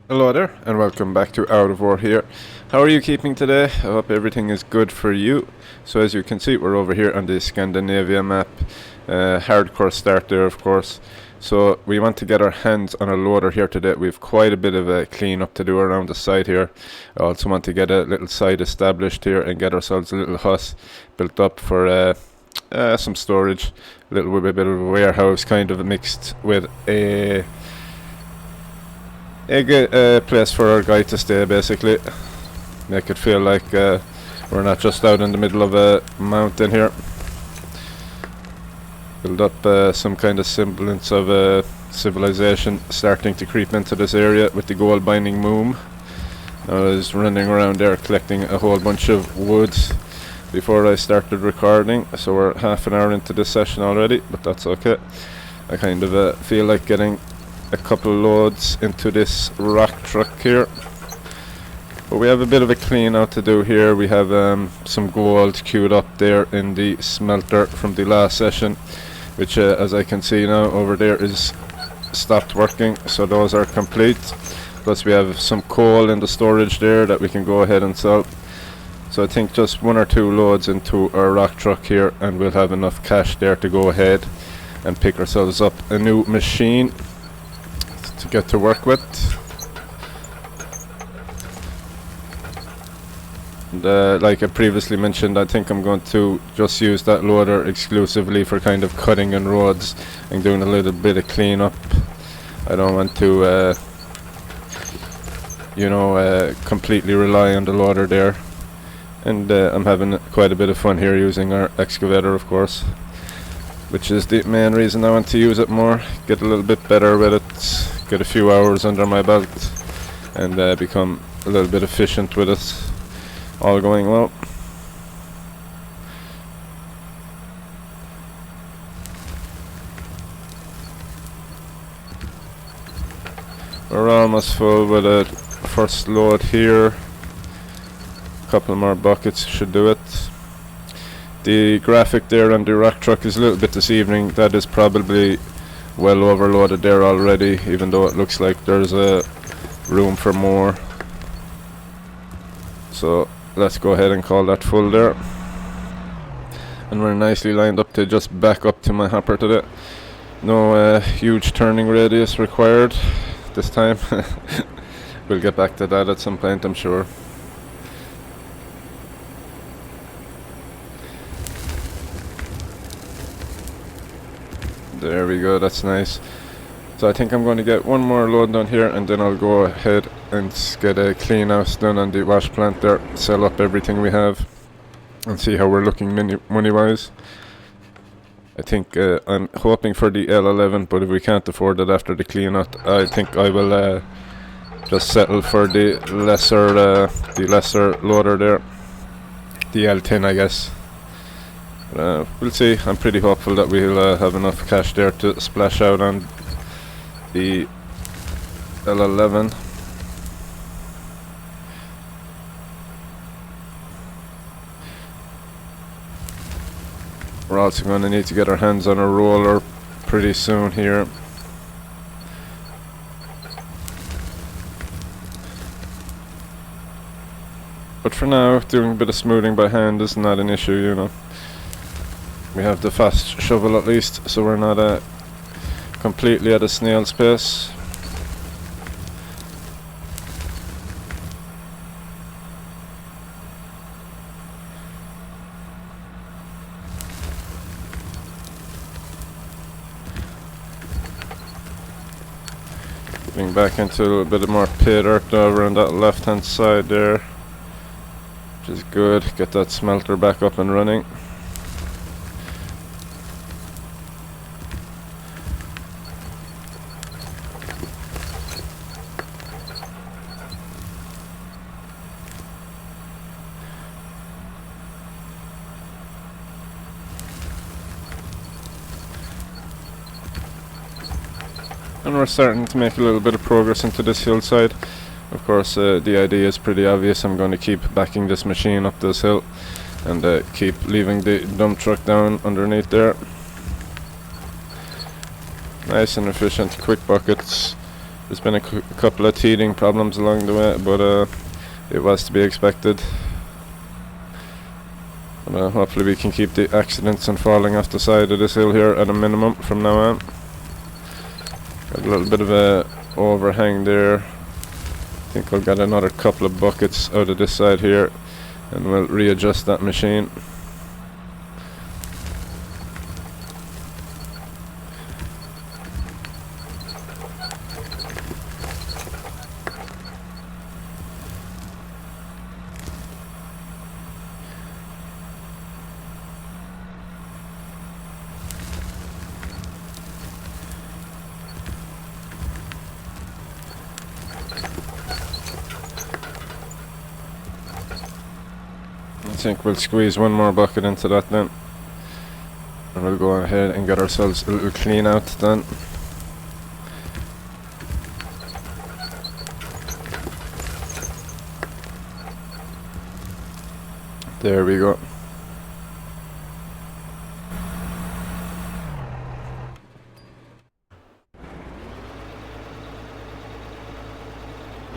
Hello there, and welcome back to Out of War here. How are you keeping today? I hope everything is good for you. So as you can see, we're over here on the Scandinavia map. Hardcore start there, of course. So we want to get our hands on a loader here today. We have quite a bit of a clean up to do around the site here. I also want to get a little site established here and get ourselves a little hut built up for some storage. A little bit of a warehouse kind of mixed with a good place for our guy to stay, basically. Make it feel like we're not just out in the middle of a mountain here. Build up some kind of semblance of civilization starting to creep into this area with the gold binding moom. I was running around there collecting a whole bunch of woods before I started recording, so we're half an hour into this session already, but that's okay. I kind of feel like getting a couple loads into this rock truck here. But we have a bit of a clean out to do here. We have some gold queued up there in the smelter from the last session, which as I can see now over there is stopped working, so those are complete. Plus we have some coal in the storage there that we can go ahead and sell. So I think just one or two loads into our rock truck here and we'll have enough cash there to go ahead and pick ourselves up a new machine to get to work with. And like I previously mentioned, I think I'm going to just use that loader exclusively for kind of cutting in roads and doing a little bit of cleanup. I don't want to completely rely on the loader there. And I'm having quite a bit of fun here using our excavator, of course, which is the main reason I want to use it more. Get a little bit better with it, get a few hours under my belt, and become a little bit efficient with it. All going well. We're almost full with a first load here. Couple more buckets should do it. The graphic there on the rock truck is a little bit deceiving. That is probably well overloaded there already, even though it looks like there's a room for more. So let's go ahead and call that full there. And we're nicely lined up to just back up to my hopper today. No huge turning radius required this time. We'll get back to that at some point, I'm sure. There we go, that's nice. So I think I'm going to get one more load done here and then I'll go ahead and get a clean house done on the wash plant there, sell up everything we have and see how we're looking money wise. I think I'm hoping for the L11, but if we can't afford it after the clean out, I think I will just settle for the lesser loader there, the L10 I guess. We'll see. I'm pretty hopeful that we'll have enough cash there to splash out on the L11. We're also going to need to get our hands on a roller pretty soon here. But for now, doing a bit of smoothing by hand is not an issue, you know. We have the fast shovel at least, so we're not completely at a snail's pace. Getting back into a little bit more pay dirt over on that left hand side there, which is good. Get that smelter back up and running. And we're starting to make a little bit of progress into this hillside. Of course, the idea is pretty obvious. I'm going to keep backing this machine up this hill and keep leaving the dump truck down underneath there. Nice and efficient, quick buckets. There's been a couple of teething problems along the way, but it was to be expected. And hopefully we can keep the accidents and falling off the side of this hill here at a minimum from now on. Got a little bit of a overhang there. I think we'll get another couple of buckets out of this side here, and we'll readjust that machine. I think we'll squeeze one more bucket into that then, and we'll go ahead and get ourselves a little clean out then. There we go.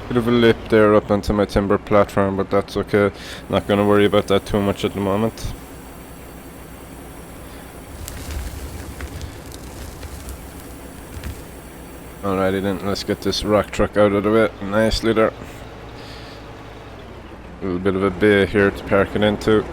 Bit of a lip there up onto my timber platform, but that's okay. Not going to worry about that too much at the moment. Alrighty then, let's get this rock truck out of the way nicely there. A little bit of a bay here to park it into.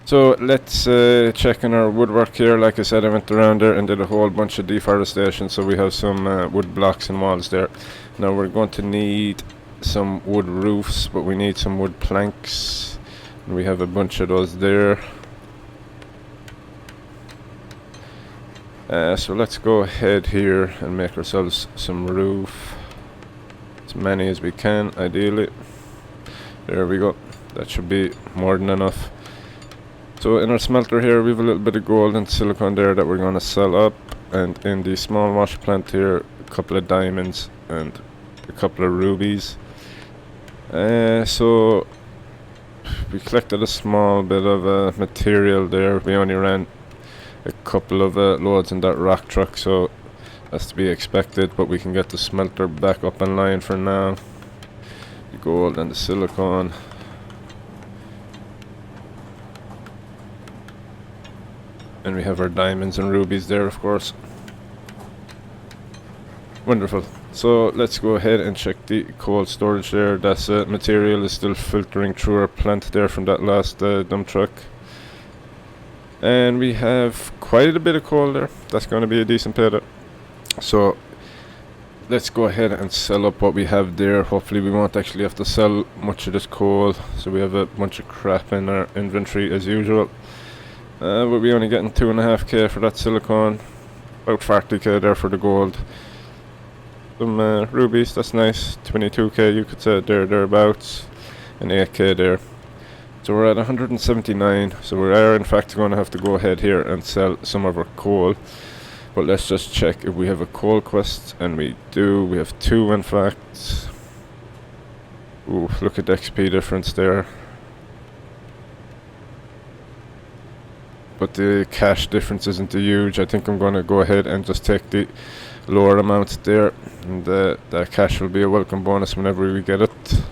So let's check on our woodwork here. Like I said, I went around there and did a whole bunch of deforestation, so we have some wood blocks and walls there. Now we're going to need some wood roofs, but we need some wood planks, and we have a bunch of those there. So let's go ahead here and make ourselves some roof, as many as we can ideally. There we go, that should be more than enough. So in our smelter here we have a little bit of gold and silicone there that we're going to sell up, and in the small wash plant here a couple of diamonds and a couple of rubies. So we collected a small bit of material there. We only ran a couple of loads in that rock truck, so that's to be expected, but we can get the smelter back up online for now. The gold and the silicone. And we have our diamonds and rubies there, of course. Wonderful. So let's go ahead and check the coal storage there. That's material is still filtering through our plant there from that last dump truck. And we have quite a bit of coal there. That's going to be a decent payday. So let's go ahead and sell up what we have there. Hopefully we won't actually have to sell much of this coal, so we have a bunch of crap in our inventory as usual. But we're only getting 2.5k for that silicone, about 40k there for the gold. Some rubies, that's nice, 22k you could say there, thereabouts, and 8k there. So we're at 179, so we are in fact going to have to go ahead here and sell some of our coal. But let's just check if we have a coal quest, and we do. We have 2 in fact. Ooh, look at the XP difference there. But the cash difference isn't huge. I think I'm going to go ahead and just take the lower amount there, and that cash will be a welcome bonus whenever we get it.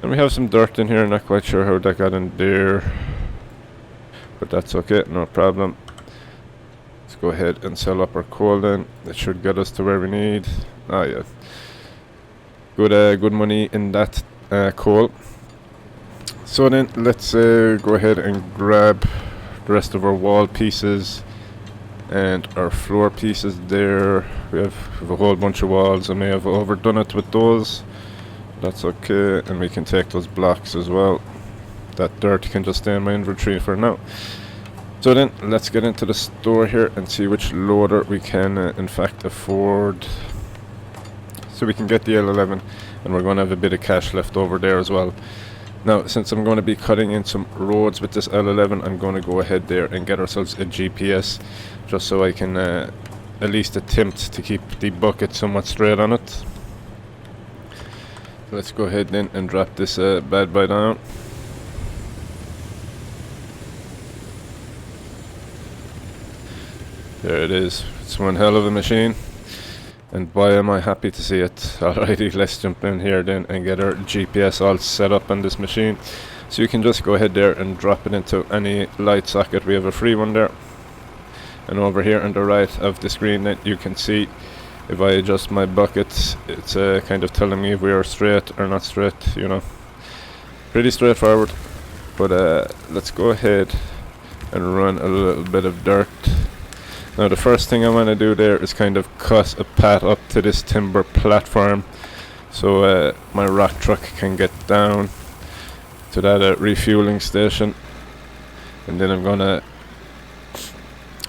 And we have some dirt in here, not quite sure how that got in there, but that's okay, no problem. Let's go ahead and sell up our coal then. That should get us to where we need. Ah yeah, good money in that coal. So then let's go ahead and grab the rest of our wall pieces and our floor pieces there. We have a whole bunch of walls. I may have overdone it with those. That's okay, and we can take those blocks as well. That dirt can just stay in my inventory for now. So then let's get into the store here and see which loader we can in fact afford. So we can get the L11, and we're going to have a bit of cash left over there as well. Now, since I'm going to be cutting in some roads with this L11, I'm going to go ahead there and get ourselves a GPS, just so I can at least attempt to keep the bucket somewhat straight on it. Let's go ahead then and drop this bad boy down. There it is. It's one hell of a machine. and boy am I happy to see it. Alrighty, let's jump in here then and get our GPS all set up on this machine. So you can just go ahead there and drop it into any light socket. We have a free one there. And over here on the right of the screen that you can see, if I adjust my buckets, it's kind of telling me if we are straight or not straight, you know. Pretty straightforward. But let's go ahead and run a little bit of dirt. Now the first thing I want to do there is kind of cut a path up to this timber platform, so my rock truck can get down to that refueling station. And then I'm gonna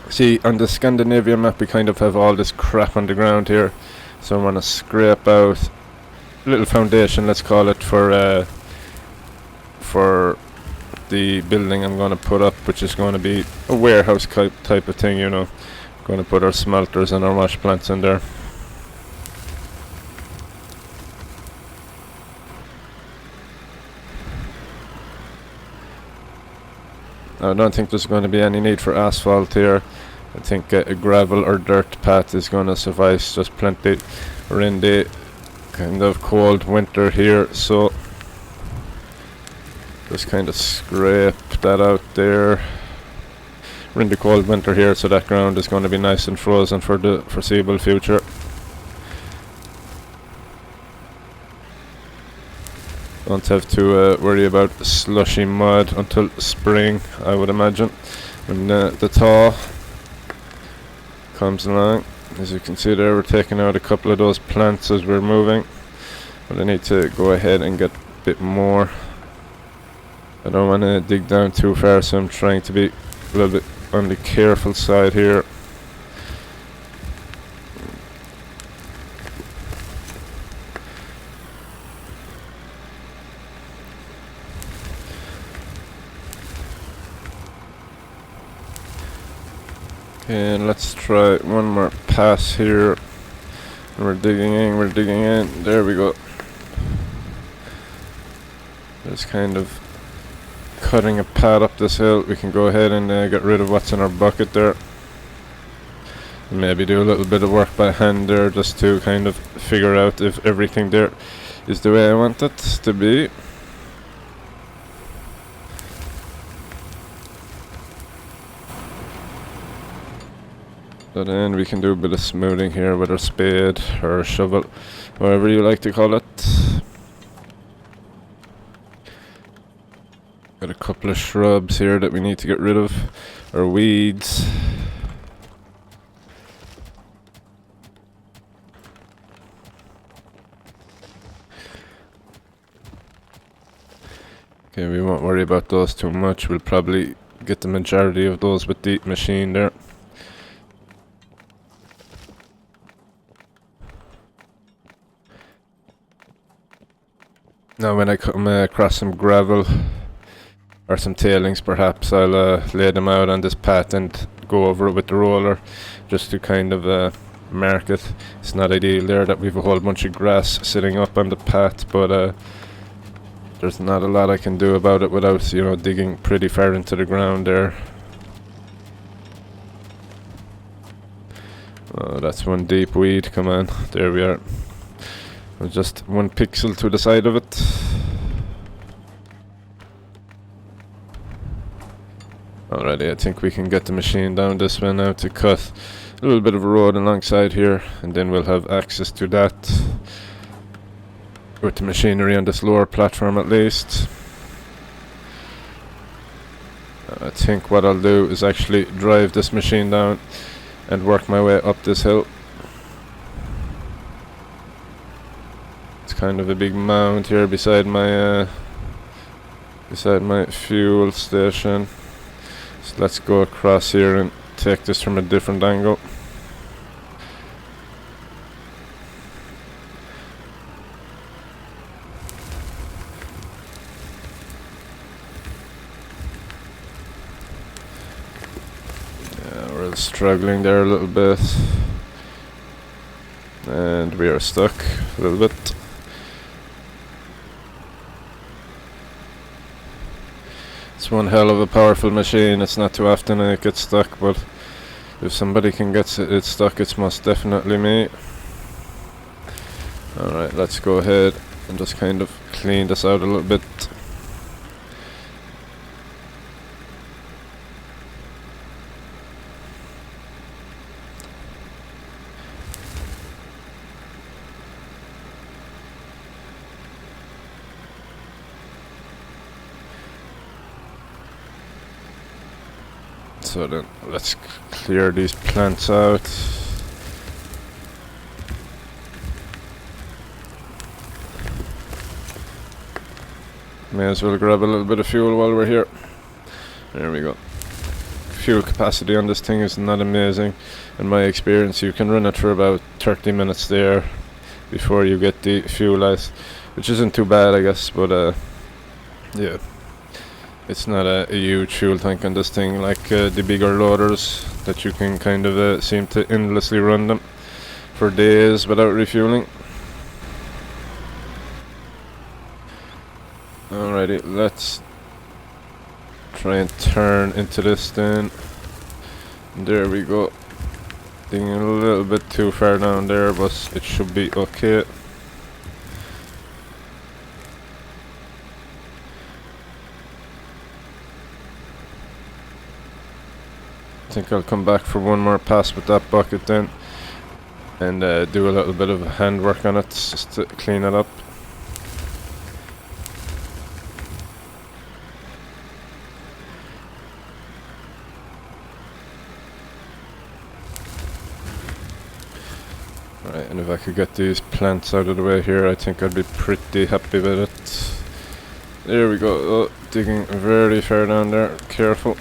see, on the Scandinavia map we kind of have all this crap on the ground here, so I'm gonna scrape out a little foundation, let's call it, for the building I'm gonna put up, which is gonna be a warehouse type of thing, you know. Gonna put our smelters and our wash plants in there. I don't think there's going to be any need for asphalt here. I think a gravel or dirt path is going to suffice just plenty. We're in the kind of cold winter here, so just kind of scrape that out there. We're in the cold winter here, so that ground is going to be nice and frozen for the foreseeable future. Don't have to worry about slushy mud until spring, I would imagine, when the thaw comes along. As you can see there, we're taking out a couple of those plants as we're moving, but I need to go ahead and get a bit more. I don't want to dig down too far, so I'm trying to be a little bit on the careful side here. Okay, and let's try one more pass here. We're digging in, there we go. Just kind of cutting a path up this hill. We can go ahead and get rid of what's in our bucket there. And maybe do a little bit of work by hand there, just to kind of figure out if everything there is the way I want it to be. So then we can do a bit of smoothing here with our spade or a shovel, whatever you like to call it. Got a couple of shrubs here that we need to get rid of, or weeds. Okay, we won't worry about those too much. We'll probably get the majority of those with the machine there. Now when I come across some gravel or some tailings, perhaps I'll lay them out on this path and go over it with the roller, just to kind of mark it. It's not ideal there that we've a whole bunch of grass sitting up on the path, but there's not a lot I can do about it without, you know, digging pretty far into the ground there. Oh, that's one deep weed, come on, there we are. Just 1 pixel to the side of it. Alrighty, I think we can get the machine down this way now to cut a little bit of a road alongside here, and then we'll have access to that with the machinery on this lower platform at least. I think what I'll do is actually drive this machine down and work my way up this hill. Kind of a big mound here beside my fuel station. So let's go across here and take this from a different angle. Yeah, we're struggling there a little bit, and we are stuck a little bit. It's one hell of a powerful machine. It's not too often it gets stuck, but if somebody can get it stuck, it's most definitely me. Alright, let's go ahead and just kind of clean this out a little bit. So then let's clear these plants out. May as well grab a little bit of fuel while we're here. There we go. Fuel capacity on this thing is not amazing. In my experience, you can run it for about 30 minutes there before you get the fuel out, which isn't too bad, I guess, but yeah. It's not a huge fuel tank on this thing like the bigger loaders that you can kind of seem to endlessly run them for days without refueling. Alrighty, let's try and turn into this then. There we go. Being a little bit too far down there, but it should be okay. I think I'll come back for one more pass with that bucket then and do a little bit of handwork on it just to clean it up. Right, and if I could get these plants out of the way here, I think I'd be pretty happy with it. There we go. Oh, digging very far down there. Careful.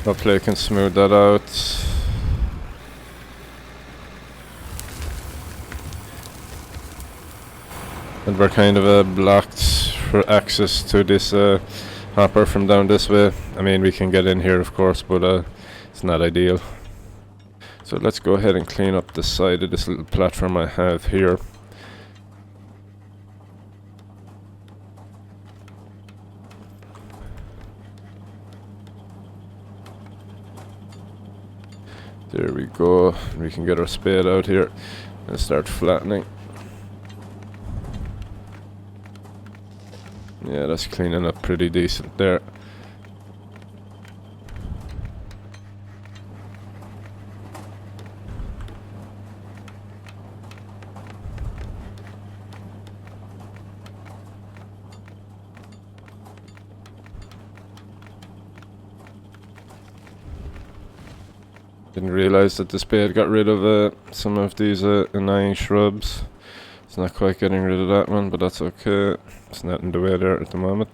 Hopefully I can smooth that out. And we're kind of blocked for access to this hopper from down this way. I mean, we can get in here of course, but it's not ideal. So let's go ahead and clean up the side of this little platform I have here. There we go. We can get our spade out here and start flattening. Yeah, that's cleaning up pretty decent there. Didn't realize that the spade got rid of some of these annoying shrubs. It's not quite getting rid of that one, but that's okay. It's not in the way there at the moment.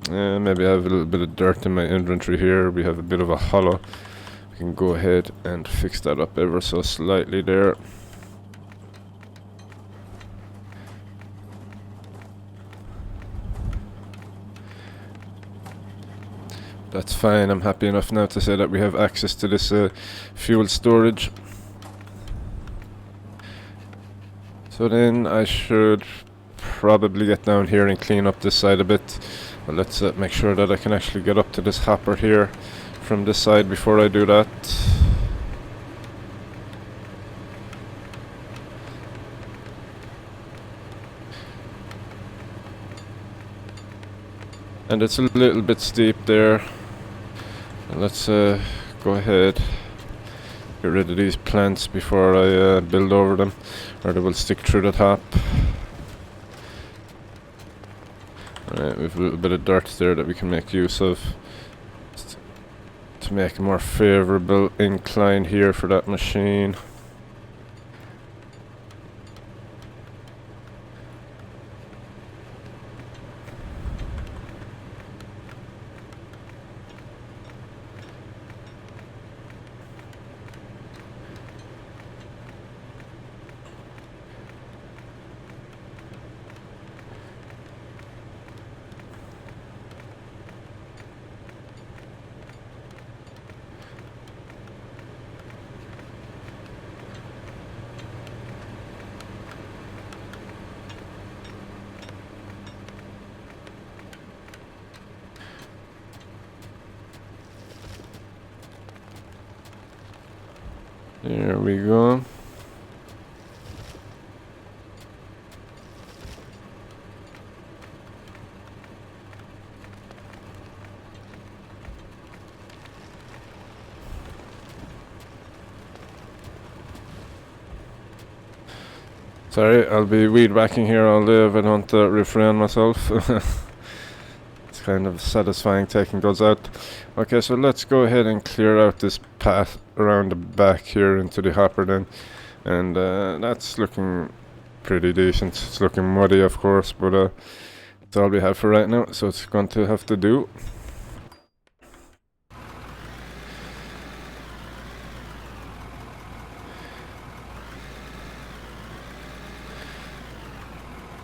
Maybe I have a little bit of dirt in my inventory here. We have a bit of a hollow. We can go ahead and fix that up ever so slightly there. That's fine. I'm happy enough now to say that we have access to this fuel storage. So then I should probably get down here and clean up this side a bit. But let's make sure that I can actually get up to this hopper here from this side before I do that. And it's a little bit steep there. Let's go ahead, get rid of these plants before I build over them, or they will stick through the top. Alright, we have a little bit of dirt there that we can make use of to make a more favourable incline here for that machine. There we go. Sorry, I'll be weed whacking here all day if I don't refrain myself. It's kind of satisfying taking those out. Okay, so let's go ahead and clear out this path around the back here into the hopper then. And that's looking pretty decent. It's looking muddy, of course, but it's all we have for right now, so it's going to have to do.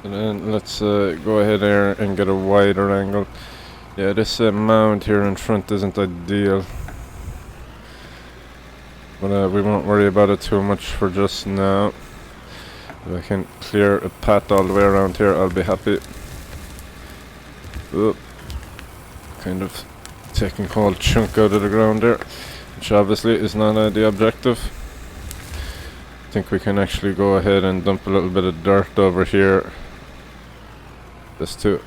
And then let's go ahead here and get a wider angle. Yeah, this mound here in front isn't ideal, but we won't worry about it too much for just now. If I can clear a path all the way around here, I'll be happy. Oop. Kind of taking a whole chunk out of the ground there, which obviously is not the objective. I think we can actually go ahead and dump a little bit of dirt over here, just to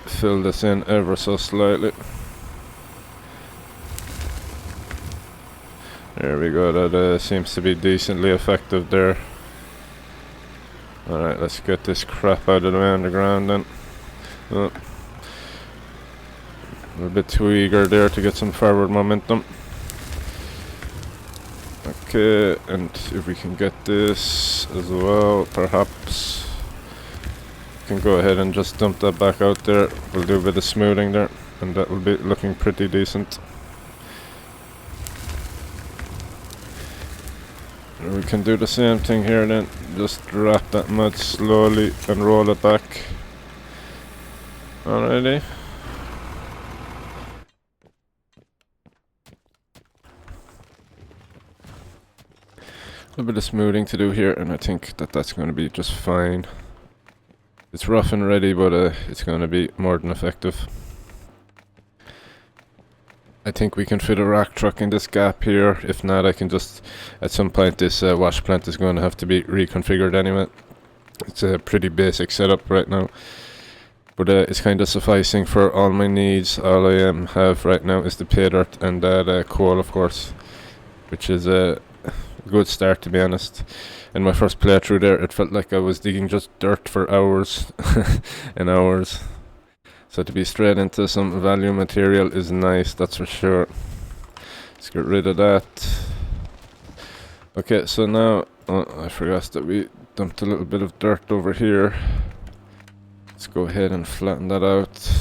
fill this in ever so slightly. There we go, that seems to be decently effective there. Alright, let's get this crap out of the way on the ground then. Oh. I'm a bit too eager there to get some forward momentum. Okay, and if we can get this as well, perhaps can go ahead and just dump that back out there. We'll do a bit of smoothing there, and that will be looking pretty decent. And we can do the same thing here then, just drop that mud slowly and roll it back. Alrighty. A little bit of smoothing to do here, and I think that that's going to be just fine. It's rough and ready, but it's going to be more than effective. I think we can fit a rock truck in this gap here. If not, I can just, at some point, this wash plant is going to have to be reconfigured anyway. It's a pretty basic setup right now, but it's kind of sufficing for all my needs. All I have right now is the pay dirt and that coal, of course, which is a good start, to be honest. In my first playthrough there, it felt like I was digging just dirt for hours and hours. So to be straight into some value material is nice, that's for sure. Let's get rid of that. Okay, so now, oh, I forgot that we dumped a little bit of dirt over here. Let's go ahead and flatten that out.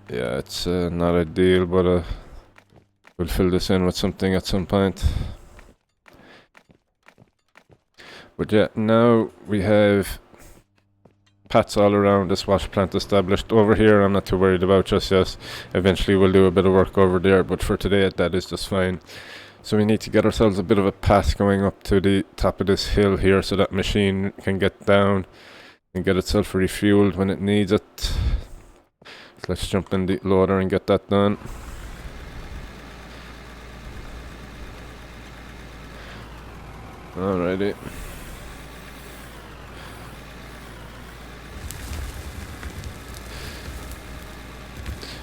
Yeah, it's not ideal, but we'll fill this in with something at some point. But yeah, now we have paths all around this wash plant established. Over here I'm not too worried about just yet. Eventually we'll do a bit of work over there, but for today that is just fine. So we need to get ourselves a bit of a path going up to the top of this hill here so that machine can get down and get itself refueled when it needs it. So let's jump in the loader and get that done. Alrighty.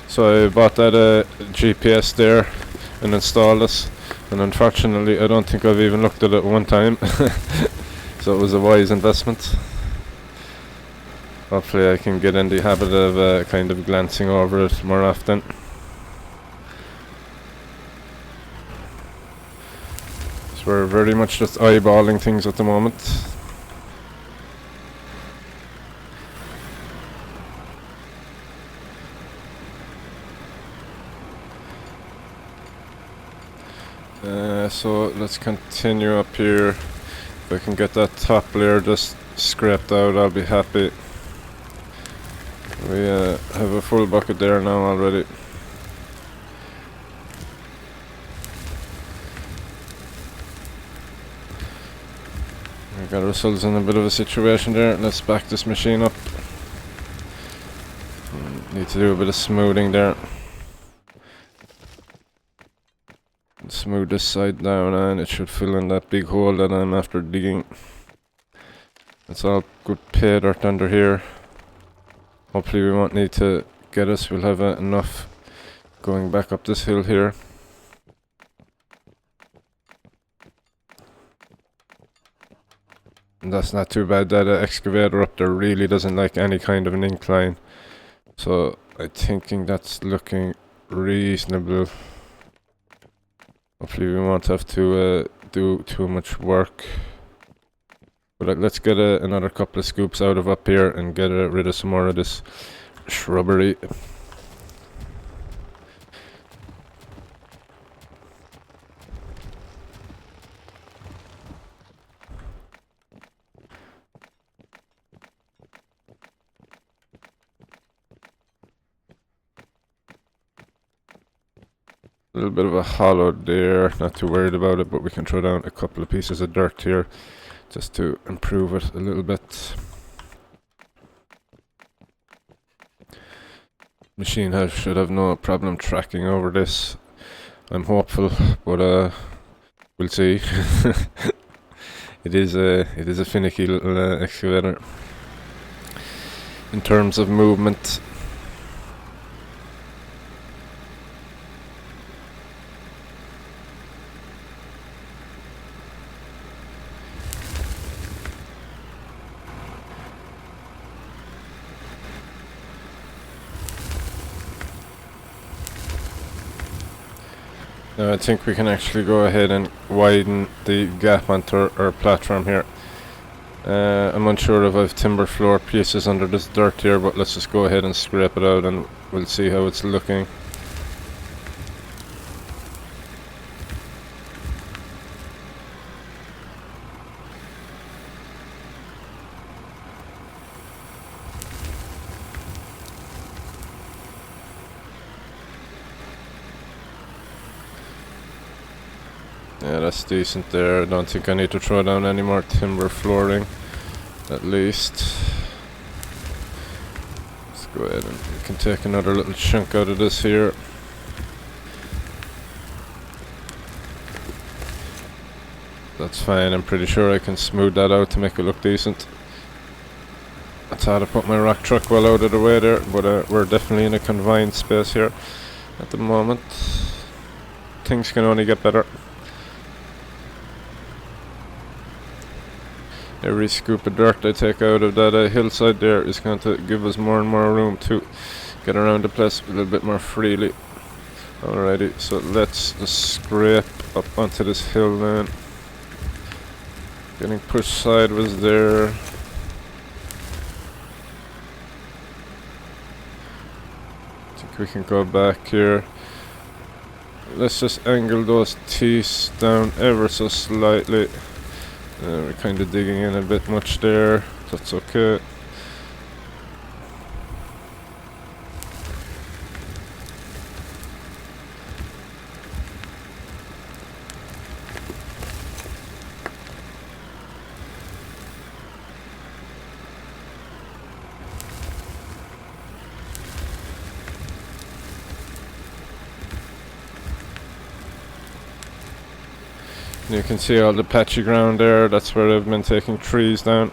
So I bought that GPS there and installed it, and unfortunately I don't think I've even looked at it one time. So it was a wise investment. Hopefully I can get in the habit of kind of glancing over it more often. So we're very much just eyeballing things at the moment. So let's continue up here. If I can get that top layer just scraped out, I'll be happy. We have a full bucket there now already. We got ourselves in a bit of a situation there. Let's back this machine up. Need to do a bit of smoothing there. smooth this side down and it should fill in that big hole that I'm after digging. It's all good pay dirt under here. Hopefully we won't need to get us, we'll have enough going back up this hill here. And that's not too bad. That excavator up there really doesn't like any kind of an incline. So I'm thinking that's looking reasonable. Hopefully we won't have to do too much work. But let's get another couple of scoops out of up here and get rid of some more of this shrubbery. A little bit of a hollow there, not too worried about it, but we can throw down a couple of pieces of dirt here just to improve it a little bit. Machine should have no problem tracking over this. I'm hopeful, but we'll see. It is a finicky little excavator in terms of movement. Now I think we can actually go ahead and widen the gap onto our platform here. I'm unsure if I've timber floor pieces under this dirt here, but let's just go ahead and scrape it out and we'll see how it's looking. Yeah, that's decent there. I don't think I need to throw down any more timber flooring, at least. Let's go ahead and we can take another little chunk out of this here. That's fine, I'm pretty sure I can smooth that out to make it look decent. I thought I put my rock truck well out of the way there, but we're definitely in a confined space here at the moment. Things can only get better. Every scoop of dirt I take out of that hillside there is going to give us more and more room to get around the place a little bit more freely. Alrighty, so let's just scrape up onto this hill then. Getting pushed sideways there. I think we can go back here. Let's just angle those teeth down ever so slightly. We're kind of digging in a bit much there. That's okay. You can see all the patchy ground there. That's where I've been taking trees down,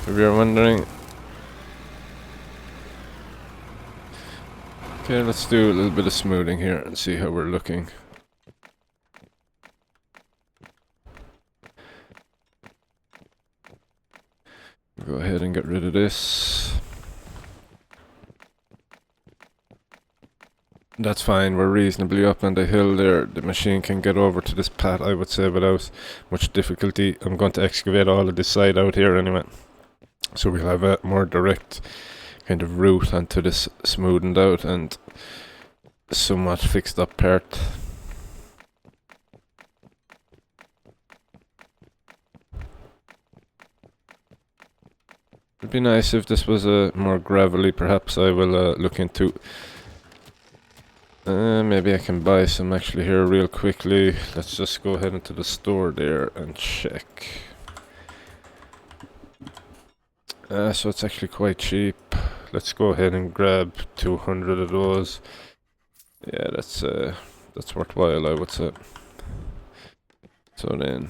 if you're wondering. Okay, let's do a little bit of smoothing here and see how we're looking. Go ahead and get rid of this. That's fine, we're reasonably up on the hill there. The machine can get over to this path, I would say, without much difficulty. I'm going to excavate all of this side out here anyway. So we'll have a more direct kind of route onto this smoothened out and somewhat fixed up part. It'd be nice if this was more gravelly, perhaps I will look into. Maybe I can buy some actually here real quickly. Let's just go ahead into the store there and check. So it's actually quite cheap. Let's go ahead and grab 200 of those. Yeah, that's worthwhile, I would say. So then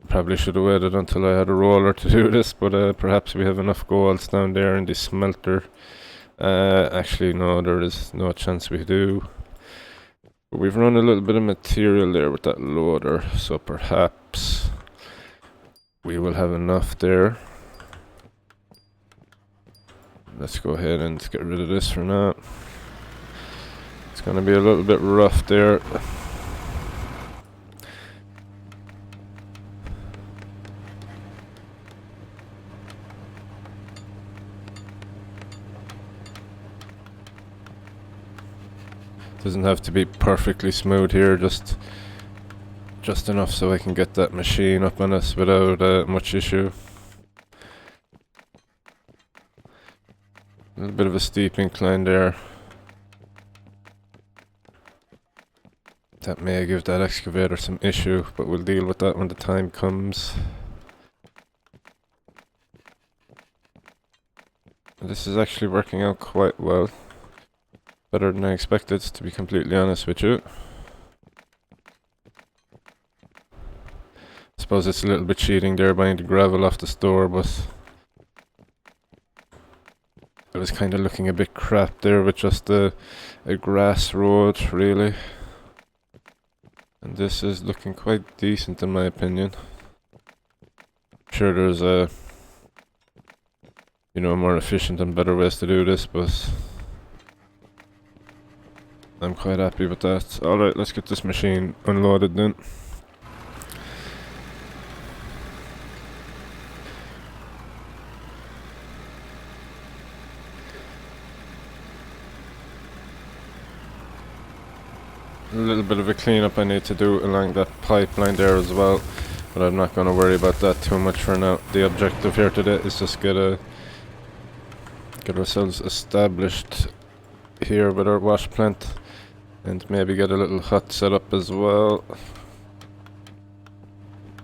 probably should have waited until I had a roller to do this, but perhaps we have enough golds down there in the smelter. Actually no, there is no chance we do. But we've run a little bit of material there with that loader, so perhaps we will have enough there. Let's go ahead and get rid of this for now. It's gonna be a little bit rough there. Doesn't have to be perfectly smooth here, just enough so I can get that machine up on us without much issue. A little bit of a steep incline there. That may give that excavator some issue, but we'll deal with that when the time comes. This is actually working out quite well. Better than I expected, to be completely honest with you. Suppose it's a little bit cheating there buying the gravel off the store, but it was kind of looking a bit crap there with just a grass road, really. And this is looking quite decent in my opinion. Sure, there's more efficient and better ways to do this, but I'm quite happy with that. Alright, let's get this machine unloaded then. A little bit of a cleanup I need to do along that pipeline there as well, but I'm not going to worry about that too much for now. The objective here today is just get ourselves established here with our wash plant, and maybe get a little hut set up as well.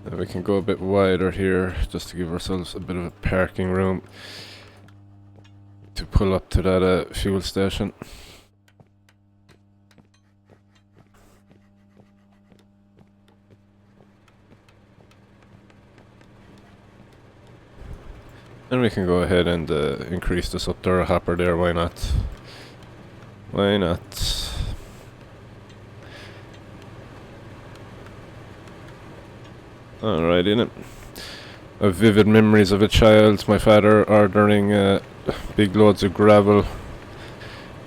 And we can go a bit wider here just to give ourselves a bit of a parking room to pull up to that fuel station. And we can go ahead and increase this up to our hopper there, why not? Why not? Alrighty then. I have vivid memories of a child, my father ordering big loads of gravel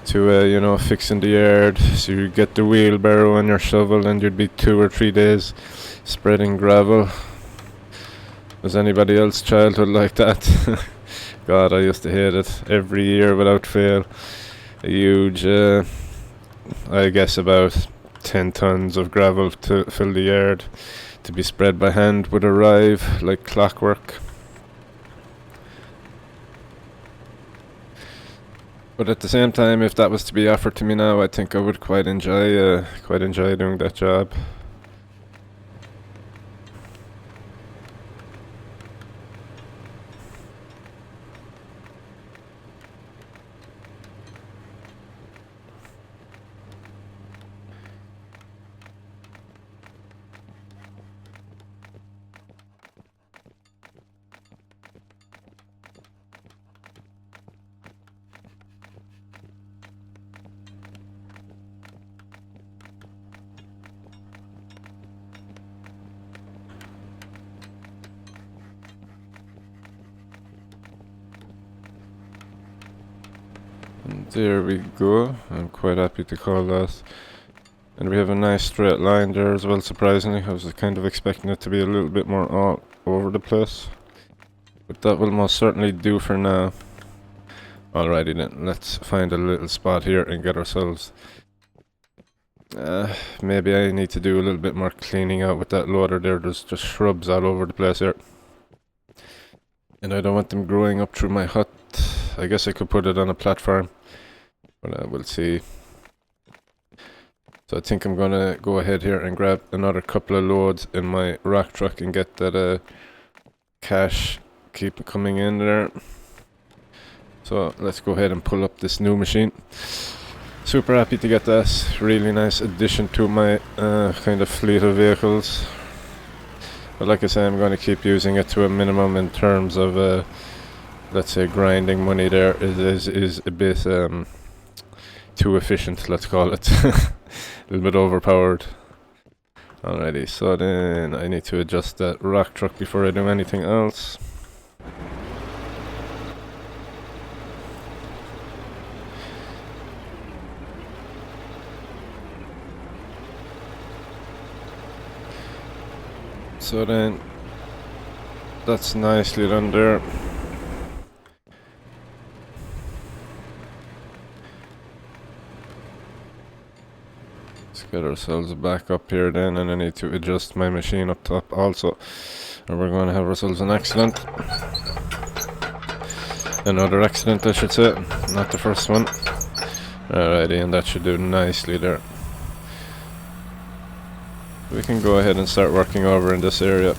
to, fix in the yard. So you'd get the wheelbarrow and your shovel and you'd be 2 or 3 days spreading gravel. Was anybody else's childhood like that? God, I used to hate it. Every year without fail. A huge, I guess about 10 tons of gravel to fill the yard, to be spread by hand, would arrive like clockwork. But at the same time, if that was to be offered to me now, I think I would quite enjoy doing that job. And there we go. I'm quite happy to call that. And we have a nice straight line there as well, surprisingly. I was kind of expecting it to be a little bit more all over the place. But that will most certainly do for now. Alrighty then, let's find a little spot here and get ourselves... maybe I need to do a little bit more cleaning out with that loader there. There's just shrubs all over the place here. And I don't want them growing up through my hut. I guess I could put it on a platform, but we'll see. So I think I'm gonna go ahead here and grab another couple of loads in my rock truck and get that cash keep coming in there. So let's go ahead and pull up this new machine. Super happy to get that. Really nice addition to my kind of fleet of vehicles. But like I say, I'm going to keep using it to a minimum in terms of, let's say, grinding money there is a bit too efficient, let's call it. A little bit overpowered. Alrighty, so then I need to adjust that rock truck before I do anything else. So then, that's nicely done there. Let's get ourselves back up here then, and I need to adjust my machine up top also, or we're going to have ourselves an accident. Another accident, I should say, not the first one. Alrighty, and that should do nicely there. We can go ahead and start working over in this area.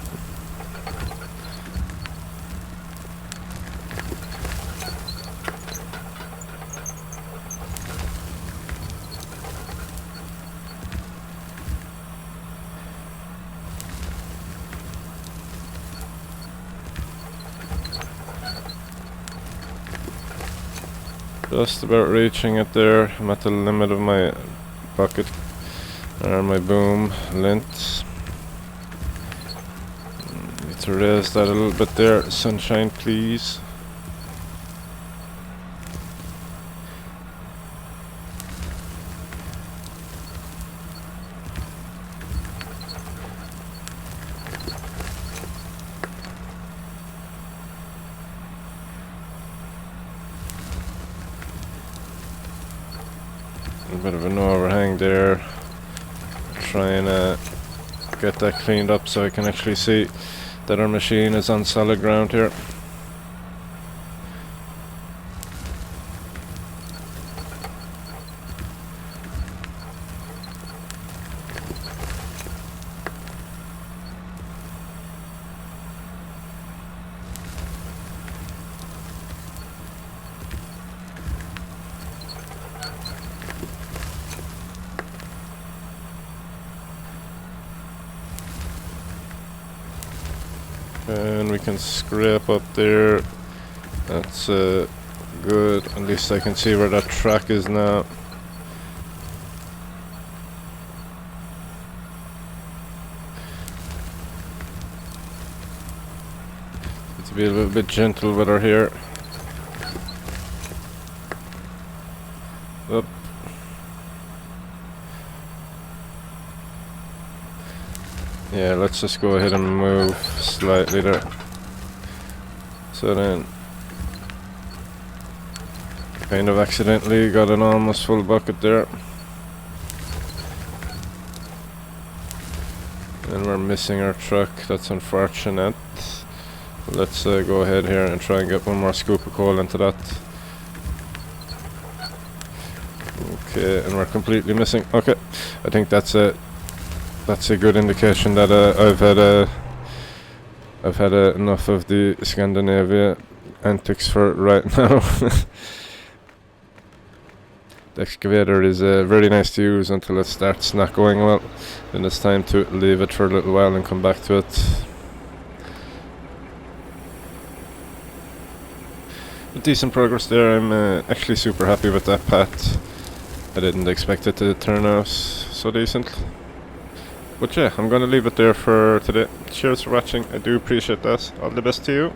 Just about reaching it there. I'm at the limit of my bucket. Or my boom length. Need to raise that a little bit there. Sunshine, please. A bit of an overhang there. Try and get that cleaned up so I can actually see that our machine is on solid ground here. And we can scrape up there. That's good. At least I can see where that track is now. Need to be a little bit gentle with her here. Up. Yeah, let's just go ahead and move slightly there. So then, kind of accidentally got an almost full bucket there. And we're missing our truck, that's unfortunate. Let's go ahead here and try and get one more scoop of coal into that. Okay, and we're completely missing. Okay, I think that's it. That's a good indication that I've had enough of the Scandinavia antics for right now. The excavator is very nice to use until it starts not going well. Then it's time to leave it for a little while and come back to it. But decent progress there. I'm actually super happy with that path. I didn't expect it to turn out so decent. But yeah, I'm going to leave it there for today. Cheers for watching. I do appreciate that. All the best to you.